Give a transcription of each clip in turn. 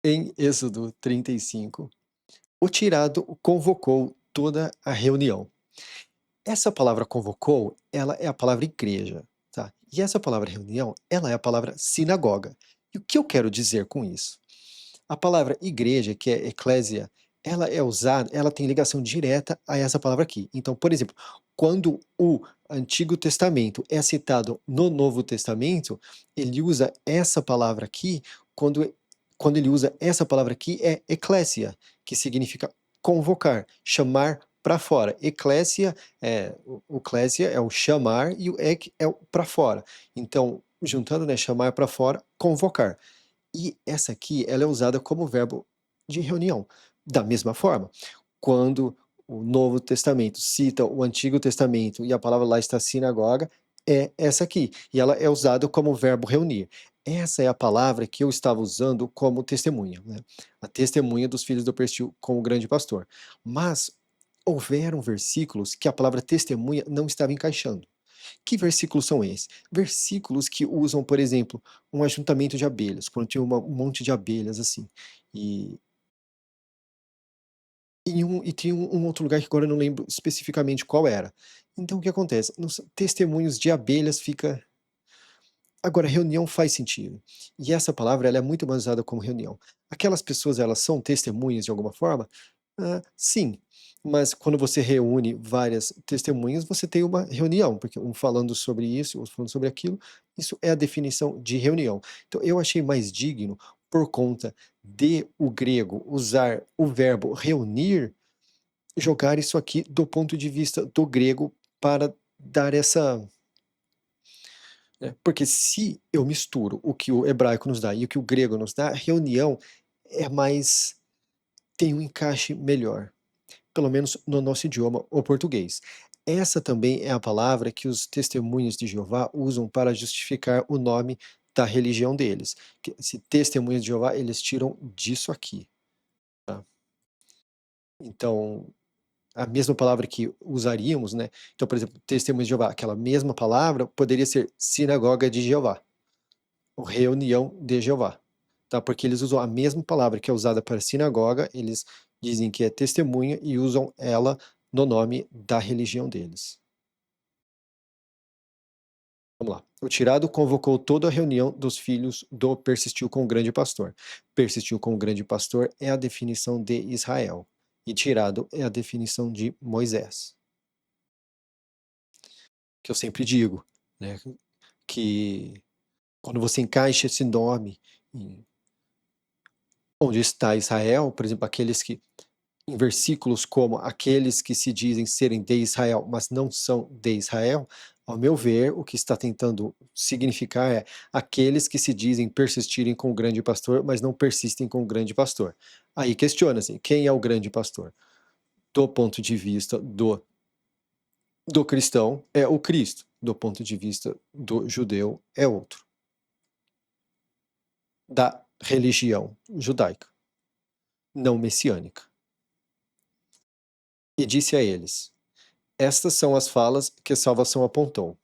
Em Êxodo 35, o tirado convocou toda a reunião. Essa palavra convocou, ela é a palavra igreja, tá? E essa palavra reunião, ela é a palavra sinagoga. E o que eu quero dizer com isso? A palavra igreja, que é eclésia, ela é usada, ela tem ligação direta a essa palavra aqui. Então, por exemplo, quando o Antigo Testamento é citado no Novo Testamento, ele usa essa palavra aqui, quando, quando ele usa essa palavra aqui é eclésia, que significa convocar, chamar para fora. Eclésia o eclésia é o chamar e o ek é o para fora. Então, juntando, né, chamar para fora, convocar. E essa aqui, ela é usada como verbo de reunião. Da mesma forma, quando o Novo Testamento cita o Antigo Testamento e a palavra lá está sinagoga, é essa aqui. E ela é usada como verbo reunir. Essa é a palavra que eu estava usando como testemunha, né? A testemunha dos filhos do Perstil com o grande pastor. Mas houveram versículos que a palavra testemunha não estava encaixando. Que versículos são esses? Versículos que usam, por exemplo, um ajuntamento de abelhas, quando tinha um monte de abelhas assim. E, e tinha um outro lugar que agora eu não lembro especificamente qual era. Então o que acontece? Nos testemunhos de abelhas fica. Agora, reunião faz sentido. E essa palavra ela é muito mais usada como reunião. Aquelas pessoas, elas são testemunhas de alguma forma? Ah, sim, mas quando você reúne várias testemunhas, você tem uma reunião, porque um falando sobre isso, outro falando sobre aquilo, isso é a definição de reunião. Então, eu achei mais digno, por conta de o grego usar o verbo reunir, jogar isso aqui do ponto de vista do grego para dar essa porque se eu misturo o que o hebraico nos dá e o que o grego nos dá, reunião é mais tem um encaixe melhor, pelo menos no nosso idioma, o português. Essa também é a palavra que os testemunhos de Jeová usam para justificar o nome da religião deles. Esse testemunhos de Jeová, eles tiram disso aqui. Tá? Então, a mesma palavra que usaríamos, né? Então, por exemplo, testemunhos de Jeová, aquela mesma palavra poderia ser sinagoga de Jeová. Reunião de Jeová, tá? Porque eles usam a mesma palavra que é usada para sinagoga, eles dizem que é testemunha e usam ela no nome da religião deles. Vamos lá. O tirado convocou toda a reunião dos filhos do persistiu com o grande pastor. Persistiu com o grande pastor é a definição de Israel. E tirado é a definição de Moisés. Que eu sempre digo, né? Que quando você encaixa esse nome em onde está Israel, por exemplo, aqueles que em versículos como aqueles que se dizem serem de Israel, mas não são de Israel, ao meu ver, o que está tentando significar é aqueles que se dizem persistirem com o grande pastor, mas não persistem com o grande pastor. Aí questiona-se, quem é o grande pastor? Do ponto de vista do cristão, é o Cristo. Do ponto de vista do judeu, é outro. Da religião judaica, não messiânica. E disse a eles: estas são as falas que a salvação apontou,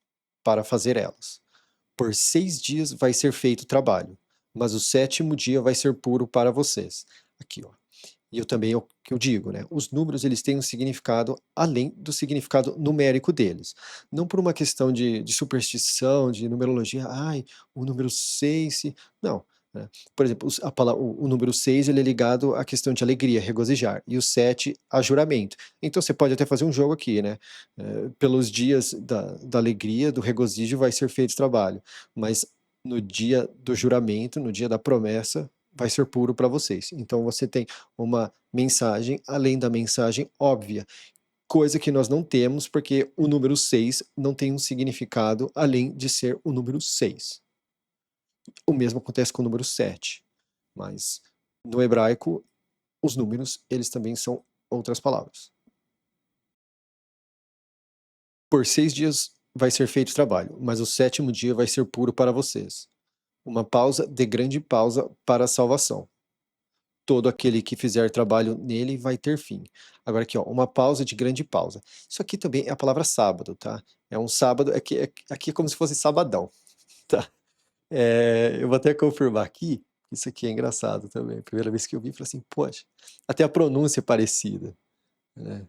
para fazer elas. Por 6 dias vai ser feito o trabalho, mas o sétimo dia vai ser puro para vocês. Aqui, ó. E eu também, o que eu digo, né? Os números, eles têm um significado além do significado numérico deles. Não por uma questão de superstição, de numerologia, ai, o número 6, não. Né? Por exemplo, o número 6 ele é ligado à questão de alegria, regozijar, e o 7 a juramento. Então você pode até fazer um jogo aqui, né? Pelos dias da alegria, do regozijo, vai ser feito o trabalho, mas no dia do juramento, no dia da promessa, vai ser puro para vocês. Então você tem uma mensagem além da mensagem óbvia, coisa que nós não temos porque o número 6 não tem um significado além de ser o número 6. O mesmo acontece com o número 7, mas no hebraico os números eles também são outras palavras. Por 6 dias vai ser feito o trabalho, mas o sétimo dia vai ser puro para vocês. Uma pausa de grande pausa para a salvação. Todo aquele que fizer trabalho nele vai ter fim. Agora aqui, ó, uma pausa de grande pausa. Isso aqui também é a palavra sábado, tá? É um sábado, aqui é como se fosse sabadão, tá? Eu vou até confirmar aqui, Isso aqui é engraçado também. Primeira vez que eu vi, falei assim, poxa, até a pronúncia é parecida, né?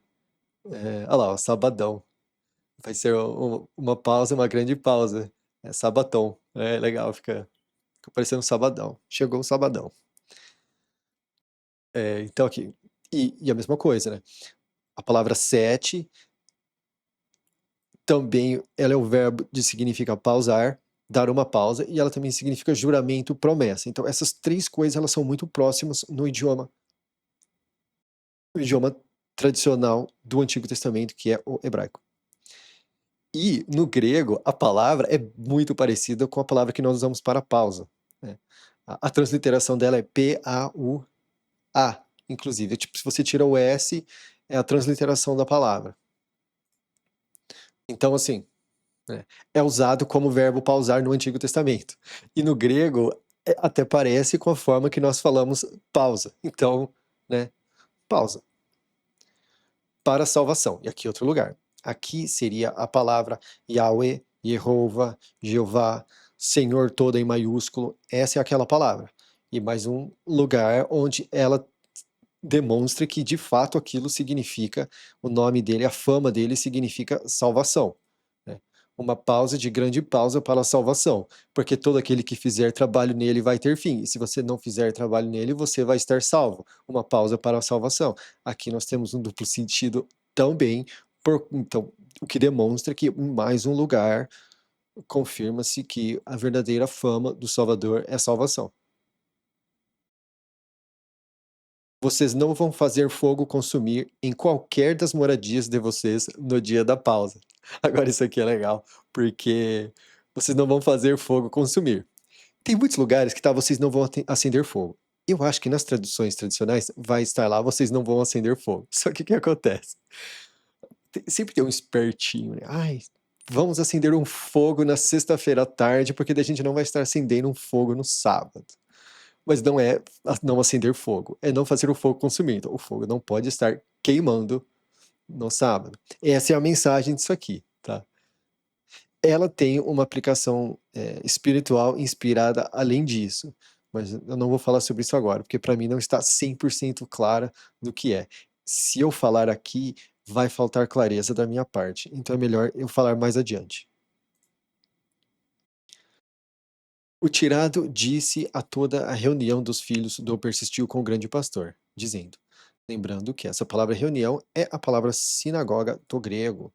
Olha lá, ó, sabadão. Vai ser uma pausa, uma grande pausa. É sabatão. É legal, fica parecendo um sabadão. Chegou o sabadão. Então aqui. E a mesma coisa, né? A palavra sete também ela é o verbo de significa pausar, dar uma pausa, e ela também significa juramento, promessa. Então essas três coisas elas são muito próximas no idioma tradicional do Antigo Testamento, que é o hebraico. E no grego a palavra é muito parecida com a palavra que nós usamos para pausa, né? A transliteração dela é P-A-U-A, inclusive. Tipo, se você tira o S, é a transliteração da palavra. Então, assim, né, é usado como verbo pausar no Antigo Testamento. E no grego até parece com a forma que nós falamos pausa. Então, né, pausa. Para salvação. E aqui outro lugar. Aqui seria a palavra Yahweh, Jehová, Jeová, Senhor toda em maiúsculo. Essa é aquela palavra. E mais um lugar onde ela demonstra que de fato aquilo significa, o nome dele, a fama dele significa salvação, né? Uma pausa de grande pausa para a salvação, porque todo aquele que fizer trabalho nele vai ter fim, e se você não fizer trabalho nele, você vai estar salvo. Uma pausa para a salvação. Aqui nós temos um duplo sentido também, então, o que demonstra que em mais um lugar confirma-se que a verdadeira fama do Salvador é salvação. Vocês não vão fazer fogo consumir em qualquer das moradias de vocês no dia da pausa. Agora isso aqui é legal, porque vocês não vão fazer fogo consumir. Tem muitos lugares que vocês não vão acender fogo. Eu acho que nas traduções tradicionais vai estar lá, vocês não vão acender fogo. Só que o que acontece? Sempre tem um espertinho, né? Ai, vamos acender um fogo na sexta-feira à tarde, porque daí a gente não vai estar acendendo um fogo no sábado. Mas não é não acender fogo, é não fazer o fogo consumir. Então, o fogo não pode estar queimando no sábado. Essa é a mensagem disso aqui, tá? Ela tem uma aplicação espiritual inspirada além disso, mas eu não vou falar sobre isso agora, porque para mim não está 100% clara do que é. Se eu falar aqui, vai faltar clareza da minha parte, então é melhor eu falar mais adiante. O tirado disse a toda a reunião dos filhos do persistiu com o grande pastor, dizendo, lembrando que essa palavra reunião é a palavra sinagoga do grego.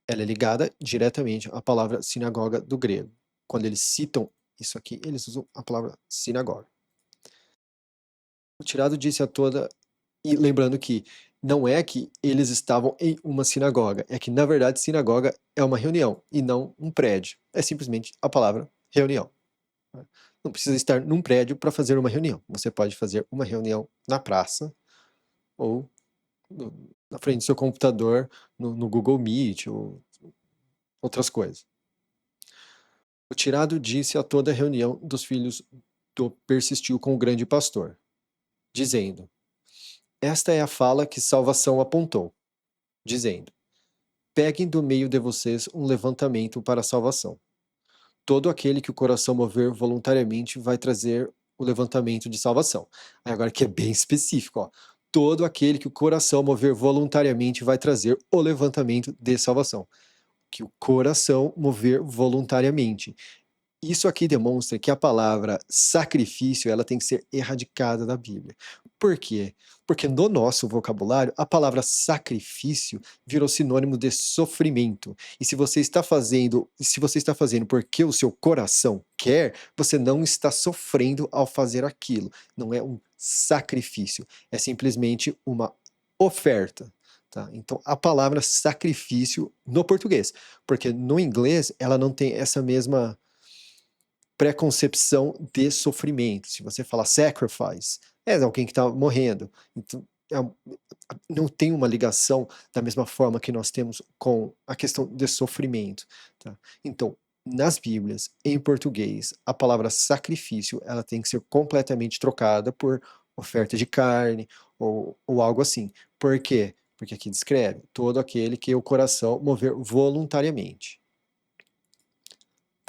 Ela é ligada diretamente à palavra sinagoga do grego. Quando eles citam isso aqui, eles usam a palavra sinagoga. O tirado disse a toda, e lembrando que não é que eles estavam em uma sinagoga, é que na verdade sinagoga é uma reunião e não um prédio. É simplesmente a palavra reunião. Não precisa estar num prédio para fazer uma reunião. Você pode fazer uma reunião na praça ou na frente do seu computador, no Google Meet ou outras coisas. O tirado disse a toda a reunião dos filhos persistiu com o grande pastor, dizendo, esta é a fala que salvação apontou, dizendo, peguem do meio de vocês um levantamento para a salvação. Todo aquele que o coração mover voluntariamente vai trazer o levantamento de salvação. Aí agora que é bem específico, ó. Todo aquele que o coração mover voluntariamente vai trazer o levantamento de salvação. Que o coração mover voluntariamente. Isso aqui demonstra que a palavra sacrifício ela tem que ser erradicada da Bíblia. Por quê? Porque no nosso vocabulário, a palavra sacrifício virou sinônimo de sofrimento. E se você está fazendo porque o seu coração quer, você não está sofrendo ao fazer aquilo. Não é um sacrifício, é simplesmente uma oferta. Tá? Então, a palavra sacrifício no português, porque no inglês ela não tem essa mesma preconcepção de sofrimento. Se você falar sacrifice, é alguém que está morrendo. Então, não tem uma ligação da mesma forma que nós temos com a questão de sofrimento. Tá? Então, nas Bíblias, em português, a palavra sacrifício ela tem que ser completamente trocada por oferta de carne ou algo assim. Por quê? Porque aqui descreve todo aquele que o coração mover voluntariamente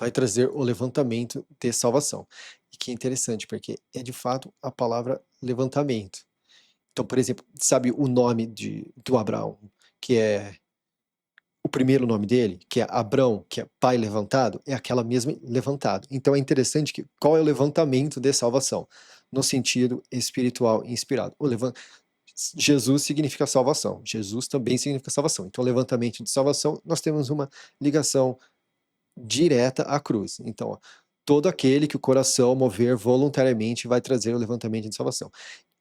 vai trazer o levantamento de salvação. E que é interessante, porque é de fato a palavra levantamento. Então, por exemplo, sabe o nome do Abraão, que é o primeiro nome dele, que é Abrão, que é pai levantado, é aquela mesma levantado. Então é interessante que qual é o levantamento de salvação? No sentido espiritual inspirado. Jesus significa salvação, Jesus também significa salvação. Então, o levantamento de salvação, nós temos uma ligação direta à cruz. Então, ó, todo aquele que o coração mover voluntariamente vai trazer o levantamento de salvação.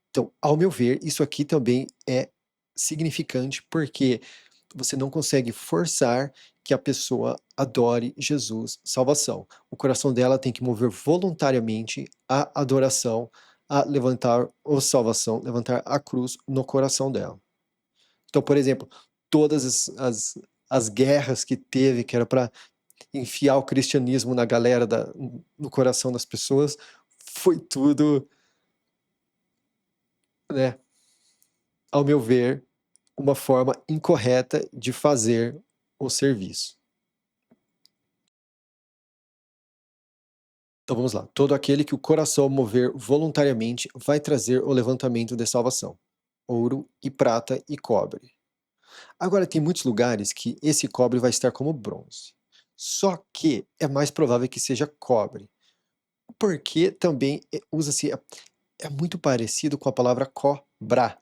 Então, ao meu ver, isso aqui também é significante porque você não consegue forçar que a pessoa adore Jesus salvação. O coração dela tem que mover voluntariamente a adoração, a levantar a salvação, levantar a cruz no coração dela. Então, por exemplo, todas as guerras que teve, que era para enfiar o cristianismo na galera, no coração das pessoas, foi tudo, né, ao meu ver, uma forma incorreta de fazer o serviço. Então vamos lá. Todo aquele que o coração mover voluntariamente vai trazer o levantamento de salvação. Ouro e prata e cobre. Agora tem muitos lugares que esse cobre vai estar como bronze. Só que é mais provável que seja cobre. Porque também usa-se, é muito parecido com a palavra cobrar.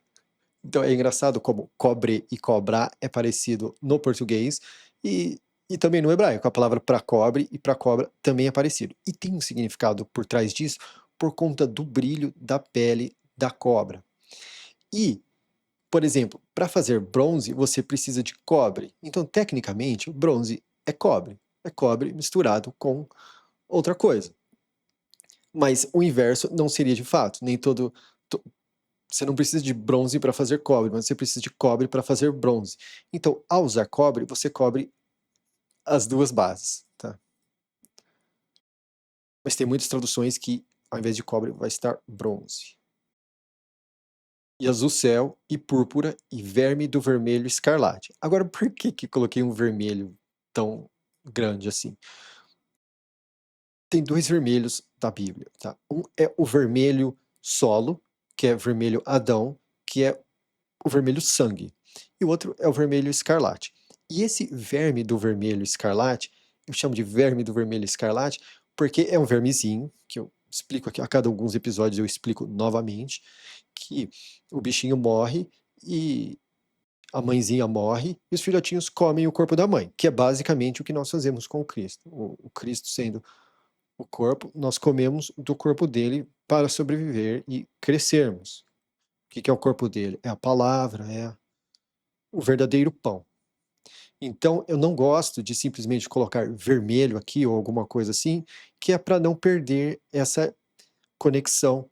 Então é engraçado como cobre e cobrar é parecido no português e também no hebraico. A palavra para cobre e para cobra também é parecido. E tem um significado por trás disso por conta do brilho da pele da cobra. E, por exemplo, para fazer bronze você precisa de cobre. Então, tecnicamente, o bronze é cobre. É cobre misturado com outra coisa. Mas o inverso não seria de fato. Nem todo. Você não precisa de bronze para fazer cobre, mas você precisa de cobre para fazer bronze. Então, ao usar cobre, você cobre as duas bases, tá? Mas tem muitas traduções que, ao invés de cobre, vai estar bronze. E azul céu, e púrpura, e verme do vermelho escarlate. Agora, por que coloquei um vermelho tão grande assim? Tem dois vermelhos da Bíblia, tá? Um é o vermelho solo, que é vermelho Adão, que é o vermelho sangue. E o outro é o vermelho escarlate. E esse verme do vermelho escarlate, eu chamo de verme do vermelho escarlate, porque é um vermezinho, que eu explico aqui, a cada alguns episódios eu explico novamente, que o bichinho morre e a mãezinha morre e os filhotinhos comem o corpo da mãe, que é basicamente o que nós fazemos com o Cristo. O Cristo sendo o corpo, nós comemos do corpo dele para sobreviver e crescermos. O que é o corpo dele? É a palavra, é o verdadeiro pão. Então, eu não gosto de simplesmente colocar vermelho aqui ou alguma coisa assim, que é para não perder essa conexão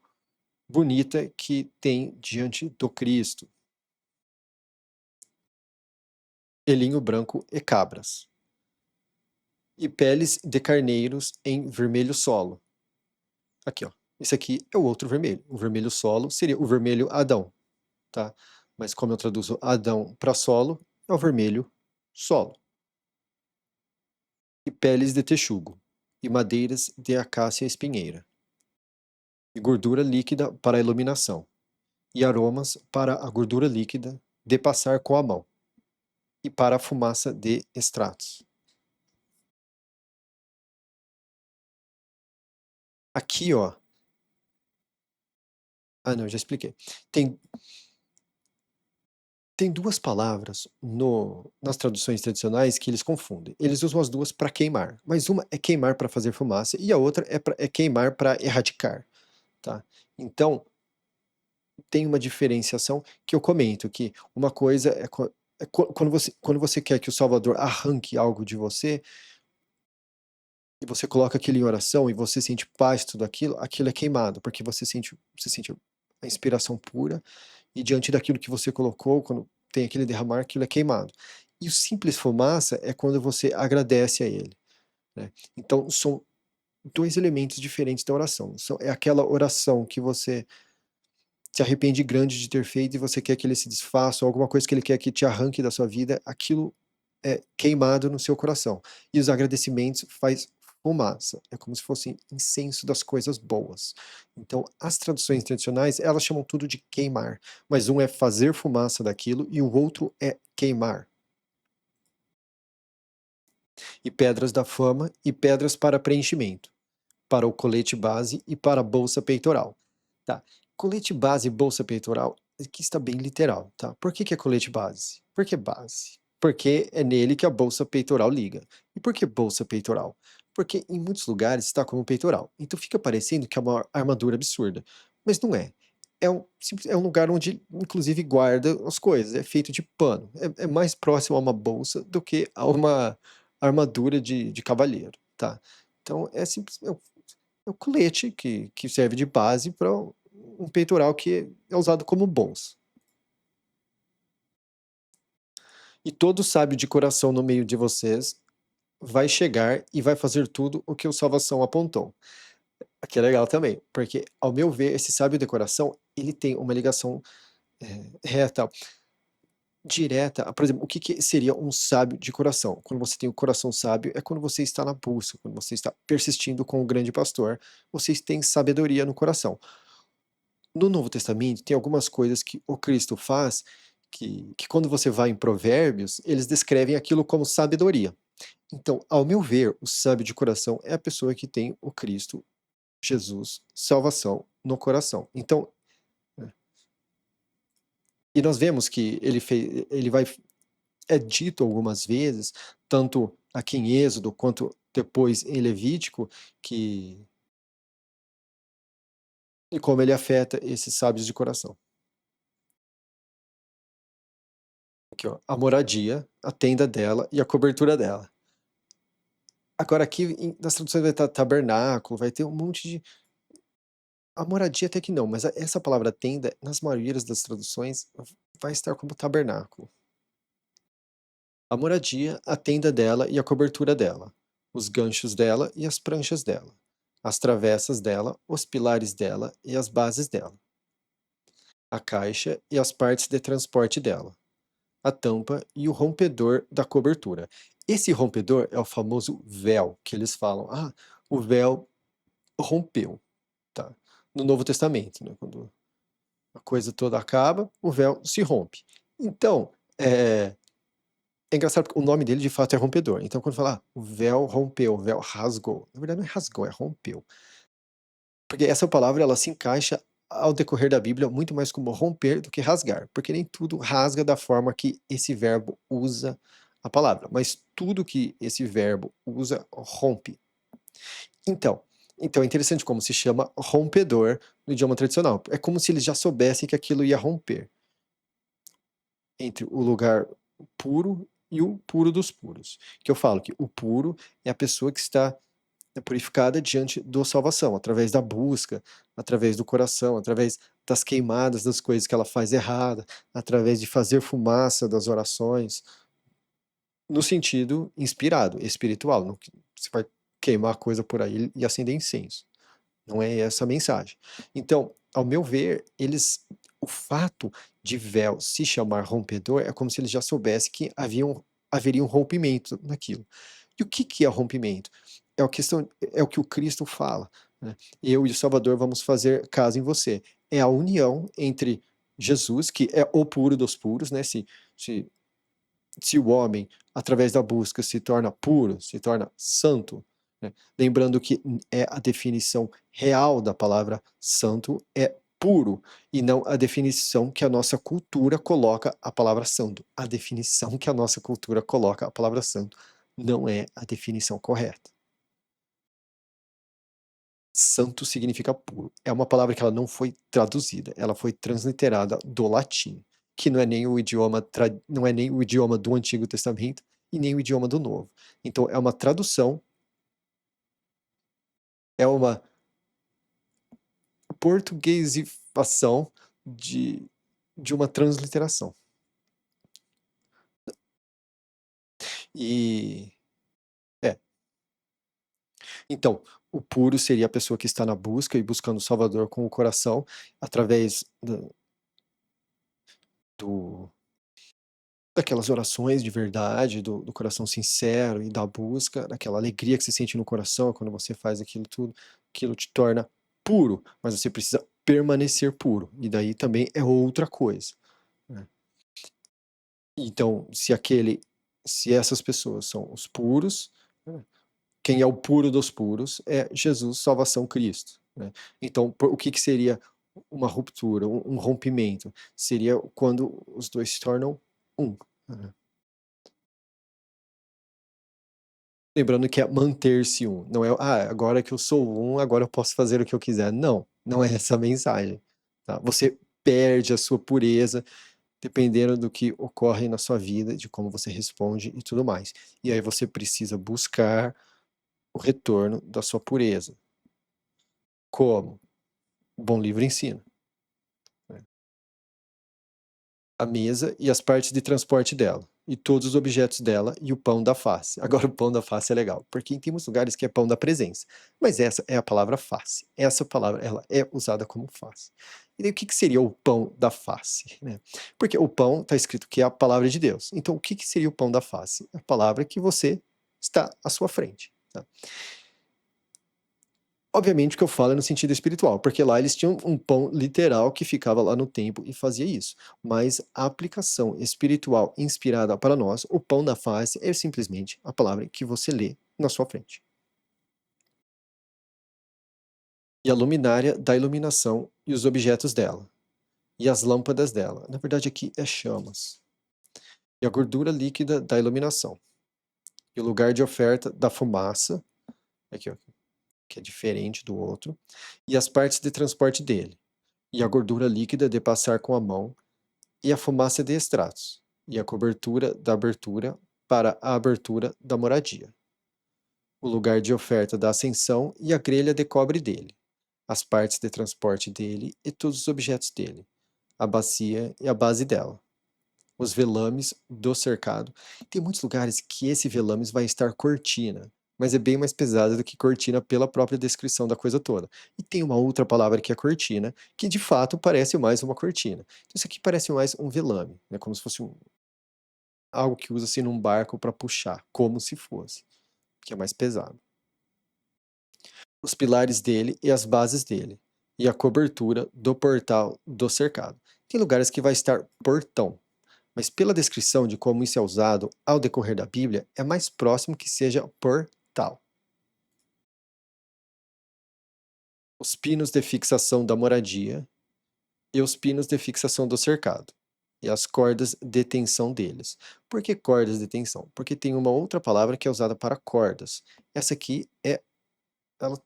bonita que tem diante do Cristo. Elinho branco e cabras. E peles de carneiros em vermelho solo. Aqui, ó. Esse aqui é o outro vermelho. O vermelho solo seria o vermelho Adão, tá? Mas como eu traduzo Adão para solo, é o vermelho solo. E peles de texugo, e madeiras de acácia espinheira, e gordura líquida para a iluminação, e aromas para a gordura líquida de passar com a mão, e para a fumaça de extratos. Aqui, ó. Ah, não, já expliquei. Tem duas palavras nas traduções tradicionais que eles confundem. Eles usam as duas para queimar, mas uma é queimar para fazer fumaça e a outra é queimar para erradicar, tá? Então, tem uma diferenciação que eu comento, que uma coisa quando você quer que o Salvador arranque algo de você, e você coloca aquilo em oração e você sente paz, tudo aquilo, aquilo é queimado, porque você sente a inspiração pura, e diante daquilo que você colocou, quando tem aquele derramar, aquilo é queimado. E o simples fumaça é quando você agradece a ele, né? Então são dois elementos diferentes da oração. É aquela oração que você se arrepende grande de ter feito e você quer que ele se desfaça, ou alguma coisa que ele quer que te arranque da sua vida, aquilo é queimado no seu coração. E os agradecimentos faz fumaça, é como se fosse incenso das coisas boas. Então, as traduções tradicionais, elas chamam tudo de queimar, mas um é fazer fumaça daquilo e o outro é queimar. E pedras da fama e pedras para preenchimento, para o colete base e para a bolsa peitoral. Tá. Colete base e bolsa peitoral, aqui está bem literal, tá? Por que que é colete base? Por que base? Porque é nele que a bolsa peitoral liga. E por que bolsa peitoral? Porque em muitos lugares está como peitoral. Então fica parecendo que é uma armadura absurda. Mas não é. É um lugar onde, inclusive, guarda as coisas. É feito de pano. É mais próximo a uma bolsa do que a uma armadura de cavalheiro, tá? Então é simples, é o colete que serve de base para um peitoral que é usado como bolsa. E todo sábio de coração no meio de vocês vai chegar e vai fazer tudo o que o Salvação apontou. Aqui é legal também, porque, ao meu ver, esse sábio de coração, ele tem uma ligação reta, direta. Por exemplo, o que, que seria um sábio de coração? Quando você tem o coração sábio, é quando você está na busca, quando você está persistindo com o grande pastor, vocês têm sabedoria no coração. No Novo Testamento, tem algumas coisas que o Cristo faz que quando você vai em Provérbios, eles descrevem aquilo como sabedoria. Então, ao meu ver, o sábio de coração é a pessoa que tem o Cristo, Jesus, salvação no coração. Então, e nós vemos que ele vai, é dito algumas vezes, tanto aqui em Êxodo quanto depois em Levítico, que e como ele afeta esses sábios de coração. Aqui, ó, a moradia, a tenda dela e a cobertura dela. Agora aqui nas traduções vai estar tabernáculo, vai ter um monte de a moradia até que não, mas essa palavra tenda, nas maiorias das traduções, vai estar como tabernáculo. A moradia, a tenda dela e a cobertura dela, os ganchos dela e as pranchas dela, as travessas dela, os pilares dela e as bases dela, a caixa e as partes de transporte dela, a tampa e o rompedor da cobertura. Esse rompedor é o famoso véu, que eles falam, o véu rompeu, tá? No Novo Testamento, né? Quando a coisa toda acaba, o véu se rompe. Então, é engraçado porque o nome dele de fato é rompedor. Então, quando fala, o véu rompeu, o véu rasgou. Na verdade, não é rasgou, é rompeu. Porque essa palavra ela se encaixa ao decorrer da Bíblia muito mais como romper do que rasgar, porque nem tudo rasga da forma que esse verbo usa a palavra, mas tudo que esse verbo usa rompe. Então, então é interessante como se chama rompedor no idioma tradicional. É como se eles já soubessem que aquilo ia romper entre o lugar puro e o puro dos puros. Que eu falo que o puro é a pessoa que está purificada diante da salvação, através da busca, através do coração, através das queimadas das coisas que ela faz errada, através de fazer fumaça das orações, no sentido inspirado, espiritual. Não, você vai queimar coisa por aí e acender incenso. Não é essa a mensagem. Então, ao meu ver, o fato de véu se chamar rompedor é como se eles já soubessem que haveria um rompimento naquilo. E o que que é rompimento? É o que o Cristo fala, né? Eu e o Salvador vamos fazer casa em você. É a união entre Jesus, que é o puro dos puros, né? Se, se o homem, através da busca, se torna puro, se torna santo, né? Lembrando que é a definição real da palavra santo é puro, e não a definição que a nossa cultura coloca a palavra santo. A definição que a nossa cultura coloca a palavra santo não é a definição correta. Santo significa puro. É uma palavra que ela não foi traduzida, ela foi transliterada do latim, que não é nem o idioma do Antigo Testamento e nem o idioma do Novo. Então é uma tradução, é uma portuguesificação de, de uma transliteração. E é. Então, o puro seria a pessoa que está na busca e buscando o Salvador com o coração através do daquelas orações de verdade, do coração sincero e da busca, daquela alegria que você sente no coração quando você faz aquilo tudo, aquilo te torna puro, mas você precisa permanecer puro, e daí também é outra coisa, né. Então, se essas pessoas são os puros, né, quem é o puro dos puros é Jesus, salvação, Cristo, né. Então, o que que seria uma ruptura, um rompimento? Seria quando os 2 se tornam um, né. Lembrando que é manter-se um, não é: "Ah, agora que eu sou um, agora eu posso fazer o que eu quiser". Não, não é essa a mensagem, tá. Você perde a sua pureza, dependendo do que ocorre na sua vida, de como você responde e tudo mais. E aí você precisa buscar o retorno da sua pureza. Como? O bom livro ensina, né. A mesa e as partes de transporte dela, e todos os objetos dela e o pão da face. Agora o pão da face é legal, porque tem muitos lugares que é pão da presença, mas essa é a palavra face. Essa palavra, ela é usada como face. E daí o que que seria o pão da face, né? Porque o pão está escrito que é a palavra de Deus. Então o que que seria o pão da face? A palavra que você está à sua frente, tá? Obviamente que eu falo é no sentido espiritual, porque lá eles tinham um pão literal que ficava lá no templo e fazia isso. Mas a aplicação espiritual inspirada para nós, o pão da face é simplesmente a palavra que você lê na sua frente. E a luminária da iluminação e os objetos dela, e as lâmpadas dela. Na verdade aqui é chamas. E a gordura líquida da iluminação. E o lugar de oferta da fumaça, aqui ó, que é diferente do outro, e as partes de transporte dele. E a gordura líquida de passar com a mão, e a fumaça de extratos, e a cobertura da abertura para a abertura da moradia, o lugar de oferta da ascensão e a grelha de cobre dele, as partes de transporte dele e todos os objetos dele, a bacia e a base dela, os velames do cercado. Tem muitos lugares que esse velames vai estar cortina, mas é bem mais pesado do que cortina pela própria descrição da coisa toda. E tem uma outra palavra que é cortina, que de fato parece mais uma cortina. Então isso aqui parece mais um velame, né, como se fosse algo que usa-se num barco para puxar, como se fosse, que é mais pesado. Os pilares dele e as bases dele, e a cobertura do portal do cercado. Tem lugares que vai estar portão, mas pela descrição de como isso é usado ao decorrer da Bíblia, é mais próximo que seja portal. Os pinos de fixação da moradia e os pinos de fixação do cercado, e as cordas de tensão deles. Por que cordas de tensão? Porque tem uma outra palavra que é usada para cordas. Essa aqui ela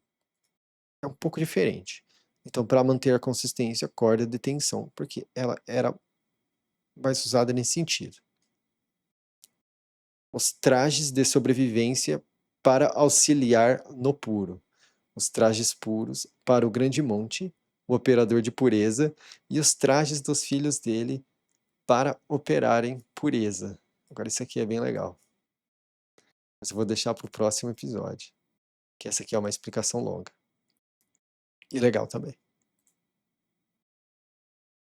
é um pouco diferente. Então, para manter a consistência, corda de tensão, porque ela era mais usada nesse sentido. Os trajes de sobrevivência para auxiliar no puro. Os trajes puros para o grande monte, o operador de pureza, e os trajes dos filhos dele para operarem pureza. Agora, isso aqui é bem legal. Mas eu vou deixar para o próximo episódio, que essa aqui é uma explicação longa. E legal também.